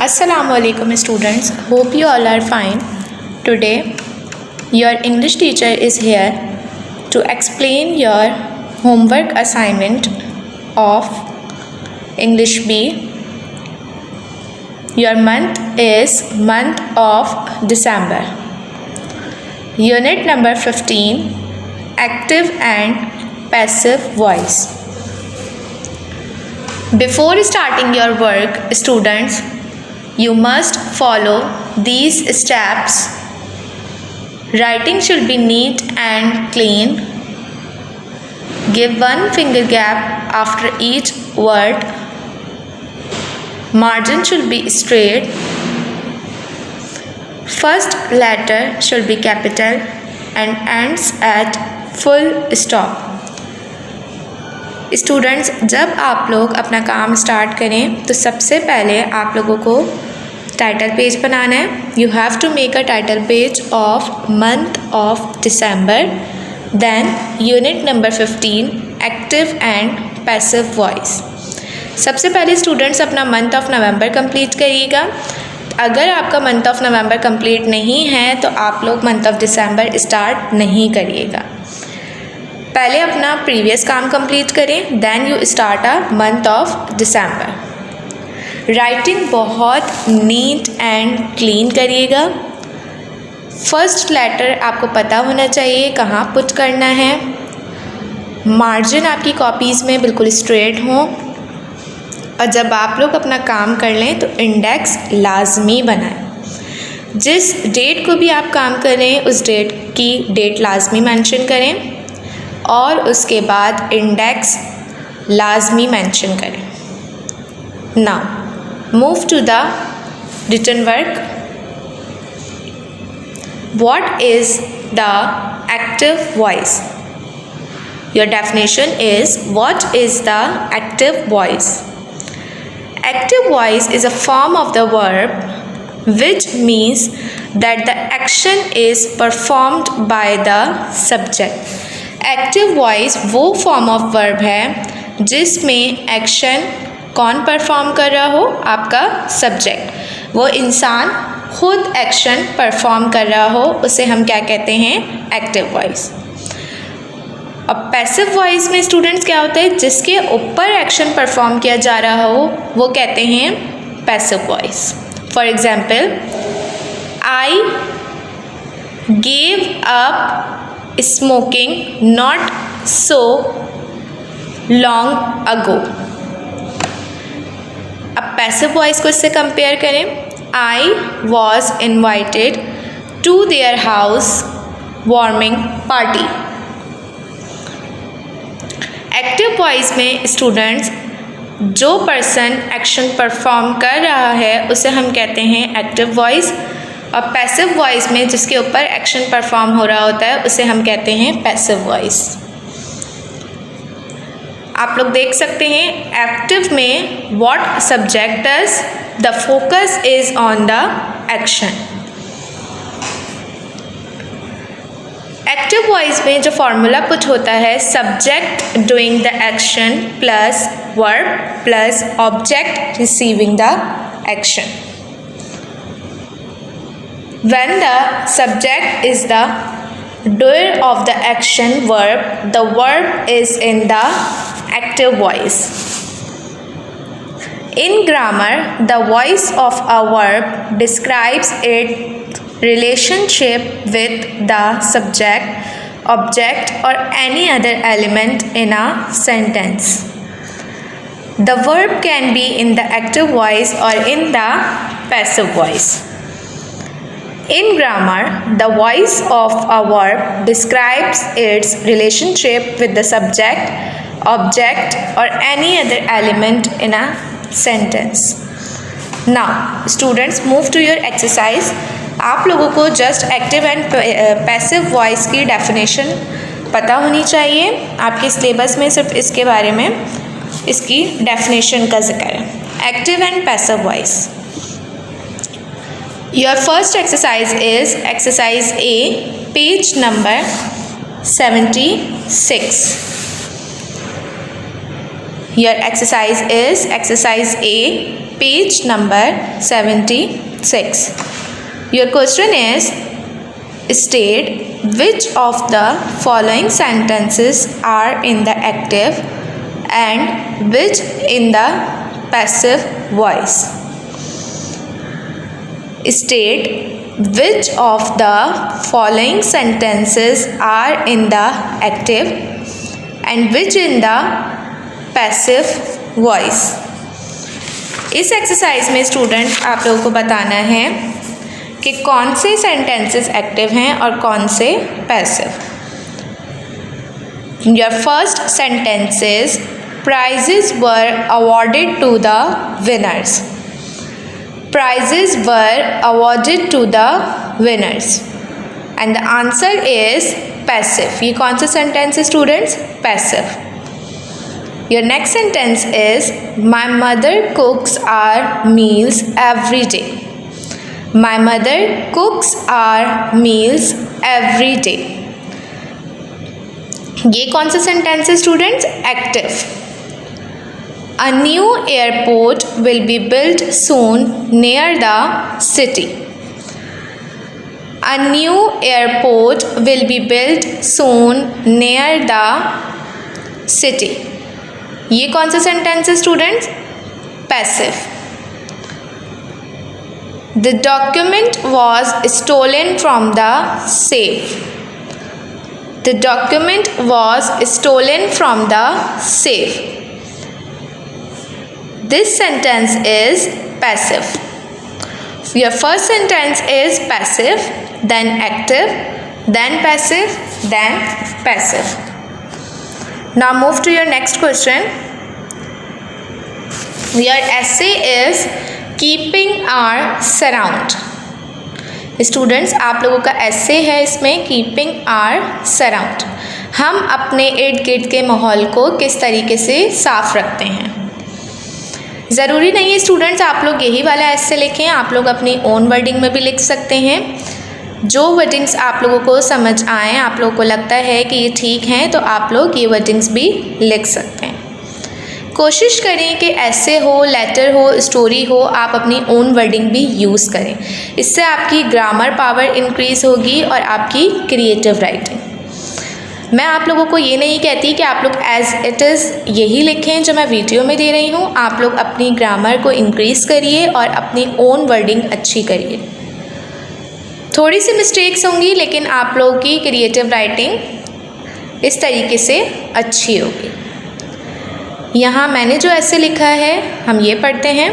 Assalamualaikum students, hope you all are fine. Today your English teacher is here to explain your homework assignment of English B. Your month is month of December. Unit number 15, active and passive voice. Before starting your work, students, you must follow these steps. Writing should be neat and clean. Give one finger gap after each word. Margin should be straight. First letter should be capital and ends at full stop. Students, जब आप लोग अपना काम start करें तो सबसे पहले आप लोगों को टाइटल पेज बनाना है. You have to make a title page of month of December. Then unit number 15, active and passive voice. सबसे पहले स्टूडेंट्स अपना मंथ ऑफ नवंबर कंप्लीट करिएगा. अगर आपका मंथ ऑफ नवंबर कंप्लीट नहीं है तो आप लोग मंथ ऑफ दिसंबर स्टार्ट नहीं करिएगा. पहले अपना प्रीवियस काम कंप्लीट करें, then you start a month of December. Writing बहुत नीट एंड क्लीन करिएगा. फर्स्ट लेटर आपको पता होना चाहिए कहाँ पुट करना है. मार्जिन आपकी कॉपीज़ में बिल्कुल स्ट्रेट हो. और जब आप लोग अपना काम कर लें तो इंडेक्स लाजमी बनाएं. जिस डेट को भी आप काम करें उस डेट की डेट लाजमी मेंशन करें और उसके बाद इंडेक्स लाजमी मेंशन करें. Now move to the written work. What is the active voice? Your definition is what is the active voice? Active voice is a form of the verb which means that the action is performed by the subject. Active voice वो form of verb है जिसमें action कौन perform कर रहा हो? आपका subject. वो इंसान खुद एक्शन परफॉर्म कर रहा हो, उसे हम क्या कहते हैं? Active voice. अब पैसिव वॉइस में स्टूडेंट्स क्या होता है? जिसके ऊपर एक्शन परफॉर्म किया जा रहा हो वो कहते हैं passive voice. For example, I gave up smoking not so long ago. अब पैसिव वॉइस को इससे कंपेयर करें. I was invited to their house warming party. Active voice में स्टूडेंट्स जो पर्सन एक्शन परफॉर्म कर रहा है उसे हम कहते हैं एक्टिव वॉइस. और पैसिव वॉइस में जिसके ऊपर एक्शन परफॉर्म हो रहा होता है उसे हम कहते हैं पैसिव वॉइस. आप लोग देख सकते हैं एक्टिव में what subject does, the focus is on the action. Active voice में जो फॉर्मूला पुट होता है subject doing the action plus verb plus object receiving the action. When the subject is the doer of the action verb, the verb is in the active voice. In grammar, the voice of a verb describes its relationship with the subject, object or any other element in a sentence. The verb can be in the active voice or in the passive voice. In grammar, the voice of a verb describes its relationship with the subject, object or any other element in a sentence. Now, students, move to your exercise. आप लोगों को just active and passive voice की definition पता होनी चाहिए. आपके syllabus में सिर्फ इसके बारे में इसकी डेफिनेशन का जिक्र है. Active and passive voice. Your first exercise is exercise A, page number 76. Your exercise is exercise A, page number 76. Your question is, state which of the following sentences are in the active and which in the passive voice. State which of the following sentences are in the active and which in the passive voice. इस exercise में student आप लोगों को बताना है कि कौन से सेंटेंसेस एक्टिव हैं और कौन से passive. Your first sentence is prizes were awarded to the winners. Prizes were awarded to the winners. And the answer is passive. ये कौन सा सेंटेंस है students? Passive. Your next sentence is my mother cooks our meals every day. My mother cooks our meals every day. ये कौन सा sentence है students? Active. A new airport will be built soon near the city. A new airport will be built soon near the city. ये कौन सा sentence है students? Passive. The document was stolen from the safe. The document was stolen from the safe. This sentence is passive. Your first sentence is passive, then active, then passive, then passive. Now move to your next question. Your essay is keeping our surround. Students आप लोगों का essay है इसमें keeping our surround. हम अपने इर्द गिर्द के माहौल को किस तरीके से साफ रखते हैं. ज़रूरी नहीं है स्टूडेंट्स आप लोग यही वाला ऐसे लिखें, आप लोग अपनी ओन वर्डिंग में भी लिख सकते हैं. जो वर्डिंग्स आप लोगों को समझ आएँ, आप लोगों को लगता है कि ये ठीक हैं, तो आप लोग ये वर्डिंग्स भी लिख सकते हैं. कोशिश करें कि ऐसे हो, लेटर हो, स्टोरी हो, आप अपनी ओन वर्डिंग भी यूज़ करें. इससे आपकी ग्रामर पावर इंक्रीज़ होगी और आपकी क्रिएटिव राइटिंग. मैं आप लोगों को ये नहीं कहती कि आप लोग एज़ इट इज़ यही लिखें जो मैं वीडियो में दे रही हूँ. आप लोग अपनी ग्रामर को इंक्रीज़ करिए और अपनी ओन वर्डिंग अच्छी करिए. थोड़ी सी मिस्टेक्स होंगी लेकिन आप लोगों की क्रिएटिव राइटिंग इस तरीके से अच्छी होगी. यहाँ मैंने जो ऐसे लिखा है हम ये पढ़ते हैं.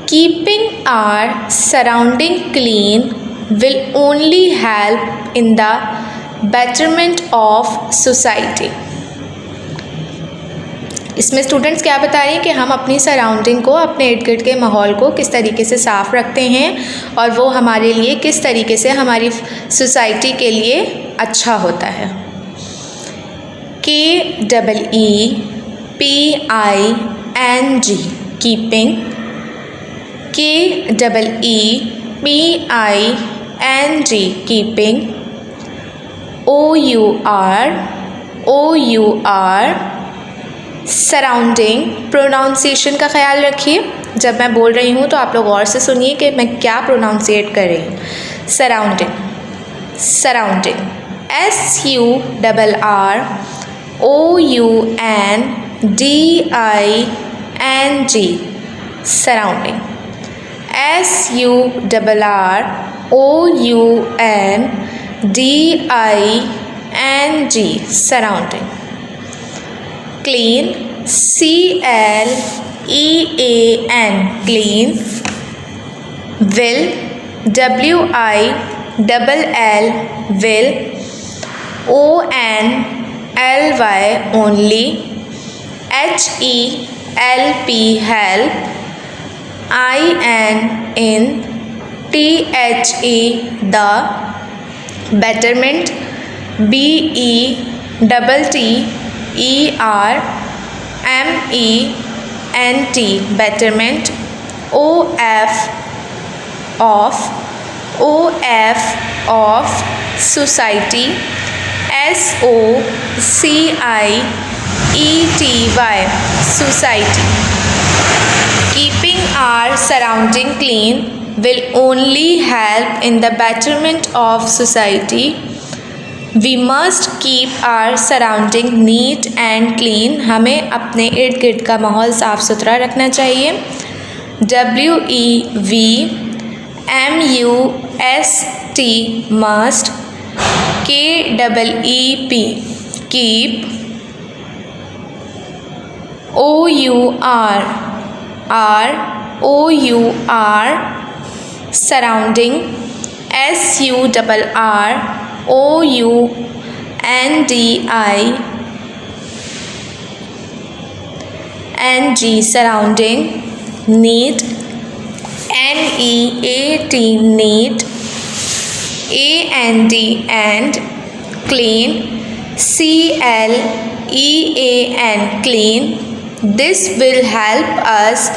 Keeping our surrounding clean will only help in the betterment of society. इसमें स्टूडेंट्स क्या बता रहे हैं कि हम अपनी सराउंडिंग को, अपने इर्द गिर्द के माहौल को किस तरीके से साफ़ रखते हैं और वो हमारे लिए किस तरीके से हमारी सोसाइटी के लिए अच्छा होता है. KEEPING keeping. KEEPING keeping. OUR surrounding. Pronunciation का ख्याल रखिए. जब मैं बोल रही हूँ तो आप लोग और से सुनिए कि मैं क्या प्रोनाउंसिएट कर रही हूँ. Surrounding. Surrounding. SURROUNDING surrounding. SURROUNDING surrounding. Clean. CLEAN clean. Will. WILL will. ONLY only. HELP help. INTHE the. Betterment. BETTERMENT betterment. OF society. SOCIETY society. Keeping keeping our surrounding clean will only help in the betterment of society. We must keep our surrounding neat and clean. हमें अपने इर्द गिर्द का माहौल साफ़ सुथरा रखना चाहिए. WEVMUST must. KEEP keep. OUR surrounding. SURROUNDING surrounding. Neat. NEAT neat. AND clean. CLEAN clean. This will help us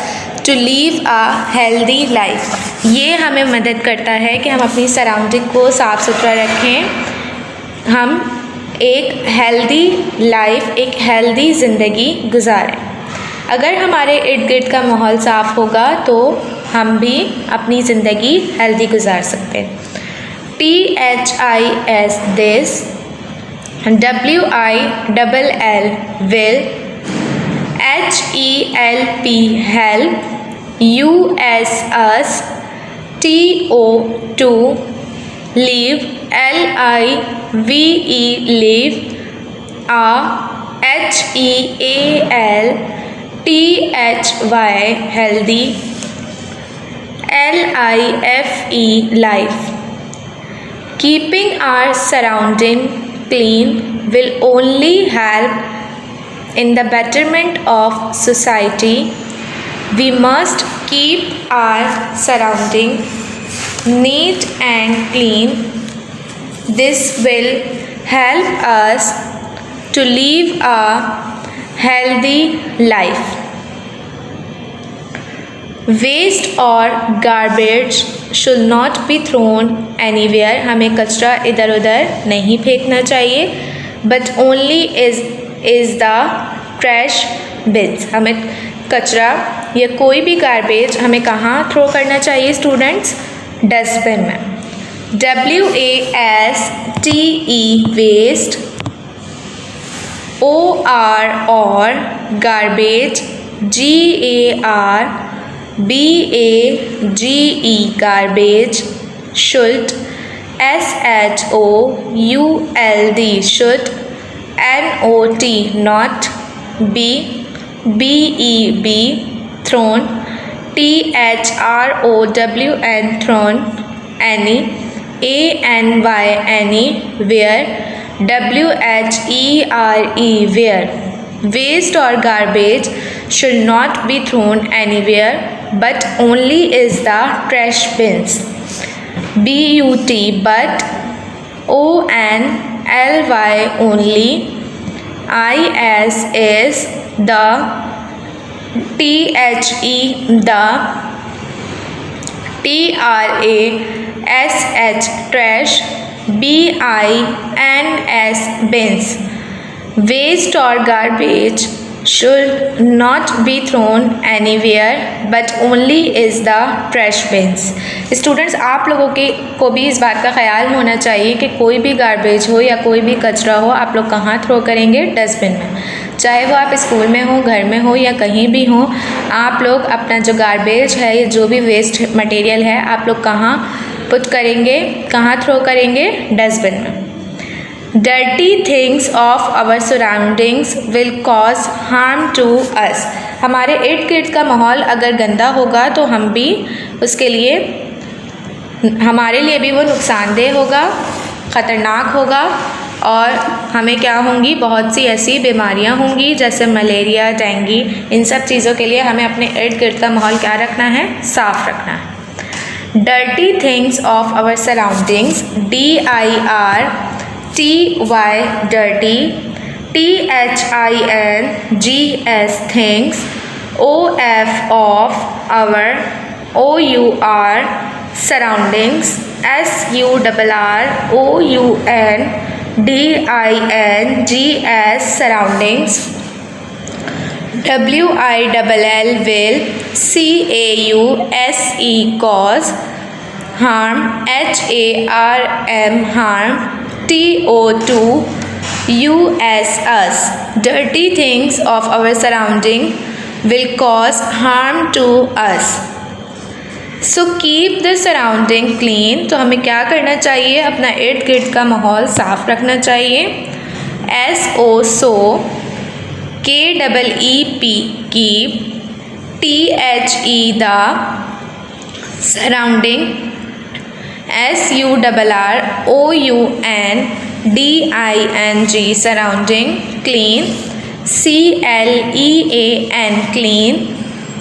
to live a healthy life. ये हमें मदद करता है कि हम अपनी सराउंडिंग को साफ़ सुथरा रखें, हम एक हेल्दी लाइफ, एक हेल्दी ज़िंदगी गुजारें. अगर हमारे इर्द गिर्द का माहौल साफ़ होगा तो हम भी अपनी ज़िंदगी हेल्दी गुजार सकते हैं. THIS this. WILL will. HELP help. US TO to leave. LIVE leave. HEAL THY healthy. LIFE life. Keeping our surrounding clean will only help in the betterment of society. We must keep our surrounding neat and clean. This will help us to live a healthy life. Waste or garbage should not be thrown anywhere. हमें कचरा इधर उधर नहीं फेंकना चाहिए. But only is the trash bins. हमें कचरा या कोई भी गार्बेज हमें कहाँ थ्रो करना चाहिए स्टूडेंट्स? डस्टबिन में. WASTE waste. OR garbage. GARBAGE garbage. Should. SHOULD should. NOT not. BEB thrown. THROWN thrown. Any. ANY anywhere. WHERE where. Waste or garbage should not be thrown anywhere, but only is the trash bins. BUT but. ONLY only. IS is the. THE the. TRASH trash. BINS bins. Waste or garbage should not be thrown anywhere, but only is the trash bins. Students, आप लोगों को भी इस बात का ख्याल होना चाहिए कि कोई भी गार्बेज हो या कोई भी कचरा हो, आप लोग कहाँ थ्रो करेंगे? डस्टबिन में. चाहे वो आप स्कूल में हो, घर में हो या कहीं भी हो, आप लोग अपना जो गार्बेज है या जो भी वेस्ट मटेरियल है, आप लोग कहाँ पुट करेंगे, कहाँ थ्रो करेंगे? डस्टबिन में. Dirty things of our surroundings will cause harm to us. हमारे इर्द गिर्द का माहौल अगर गंदा होगा तो हम भी उसके लिए, हमारे लिए भी वो नुकसानदेह होगा, ख़तरनाक होगा और हमें क्या होंगी? बहुत सी ऐसी बीमारियां होंगी जैसे मलेरिया, डेंगू. इन सब चीज़ों के लिए हमें अपने इर्द गिर्द का माहौल क्या रखना है? साफ़ रखना है. Dirty things of our surroundings. DIRTY dirty. THINGS things. OF of our. OUR surroundings. SURROUNDINGS surroundings. WILL will, CAUSE cause, harm, HARM harm, TO2 US. Dirty things of our surrounding will cause harm to us. So keep the surrounding clean. तो हमें क्या करना चाहिए, अपना इर्द गिर्द का माहौल साफ रखना चाहिए. SO so, KEEP keep, THE the surrounding, SURROUNDING surrounding, clean, CLEAN clean,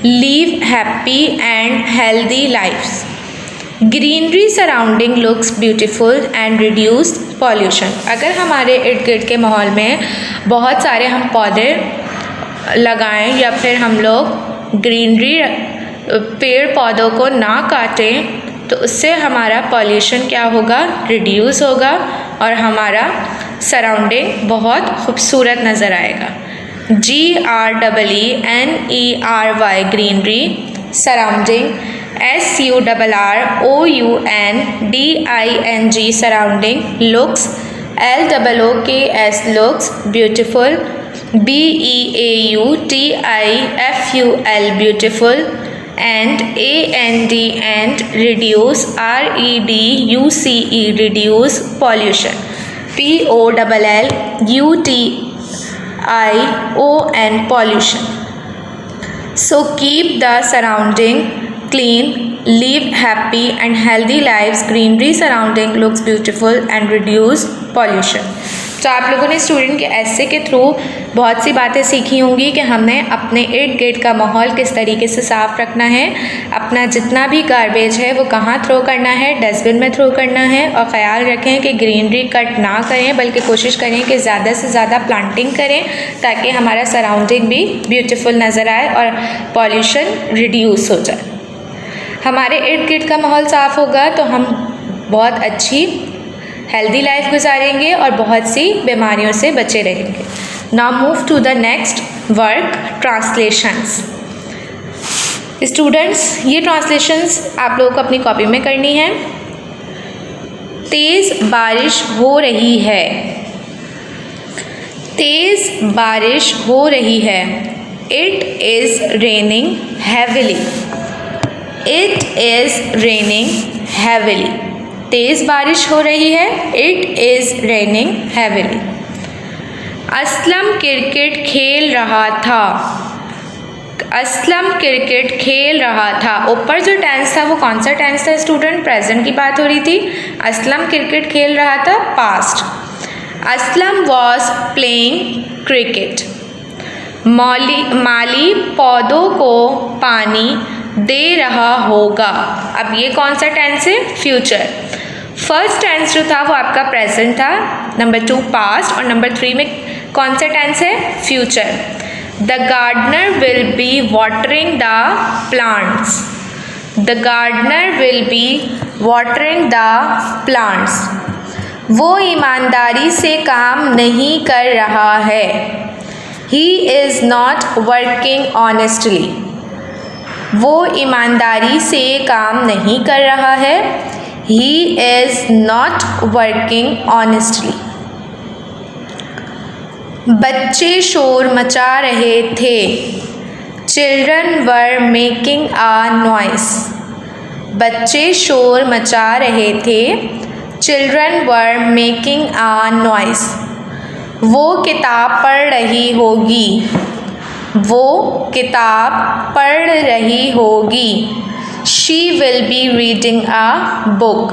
live happy and healthy lives. Greenery surrounding looks beautiful and reduce pollution. अगर हमारे इर्द गिर्द के माहौल में बहुत सारे हम पौधे लगाएं या फिर हम लोग ग्रीनरी पेड़ पौधों को ना काटें तो उससे हमारा पॉल्यूशन क्या होगा, रिड्यूस होगा और हमारा सराउंडिंग बहुत खूबसूरत नज़र आएगा. GREENERY greenery, surrounding, SURROUNDING surrounding, looks, LOOKS looks, beautiful, BEAUTIFUL beautiful, and AND reduce, REDUCE reduce pollution, POLLUTION pollution. So keep the surrounding clean, live happy and healthy lives. Greenery surrounding looks beautiful and reduce pollution. तो आप लोगों ने student के ऐसे के through बहुत सी बातें सीखी होंगी कि हमें अपने इर्द गिर्द का माहौल किस तरीके से साफ़ रखना है, अपना जितना भी गार्बेज है वो कहाँ थ्रो करना है, डस्टबिन में थ्रो करना है, और ख़याल रखें कि ग्रीनरी कट ना करें बल्कि कोशिश करें कि ज़्यादा से ज़्यादा प्लांटिंग करें ताकि हमारा सराउंडिंग भी ब्यूटीफुल नज़र आए और पॉल्यूशन रिड्यूस हो जाए. हमारे इर्द गिर्द का माहौल साफ़ होगा तो हम बहुत अच्छी हेल्दी लाइफ गुजारेंगे और बहुत सी बीमारियों से बचे रहेंगे. Now move to the next work, translations. Students, ये ट्रांसलेशंस आप लोगों को अपनी कॉपी में करनी है. तेज़ बारिश हो रही है. तेज़ बारिश हो रही है. It is raining heavily. It is raining heavily. तेज़ बारिश हो रही है. It is raining heavily. Aslam cricket खेल रहा था. असलम क्रिकेट खेल रहा था. ऊपर जो टेंस था वो कौन सा टेंस था स्टूडेंट? प्रेजेंट की बात हो रही थी. असलम क्रिकेट खेल रहा था, past. Aslam was playing cricket. माली पौधों को पानी दे रहा होगा. अब ये कौन सा टेंस है? फ्यूचर. फर्स्ट टेंस जो था वो आपका प्रेजेंट था, नंबर 2 पास्ट और नंबर 3 में कौन सा टेंस है? Future. The gardener will be watering the plants. The gardener will be watering the plants. वो ईमानदारी से काम नहीं कर रहा है. He is not working honestly. वो ईमानदारी से काम नहीं कर रहा है. He is not working honestly. बच्चे शोर मचा रहे थे. Children were making a noise. बच्चे शोर मचा रहे थे. Children were making a noise. वो किताब पढ़ रही होगी. वो किताब पढ़ रही होगी. She will be reading a book.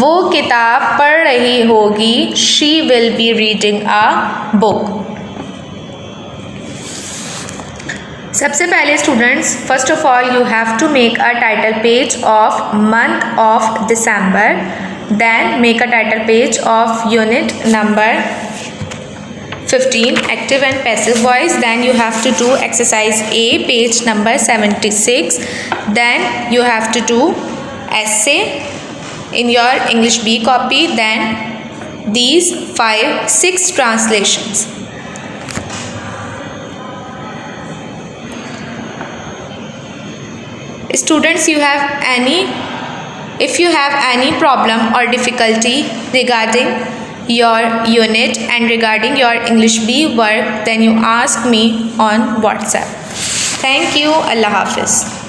वो किताब पढ़ रही होगी. She will be reading a book. सबसे पहले students, first of all you have to make a title page of month of December. Then make a title page of unit number 15, active and passive voice. Then you have to do exercise A, page number 76. Then you have to do essay in your English B copy. Then these 5-6 translations. Students, if you have any problem or difficulty regarding your unit and regarding your English B work, then you ask me on WhatsApp. Thank you. Allah Hafiz.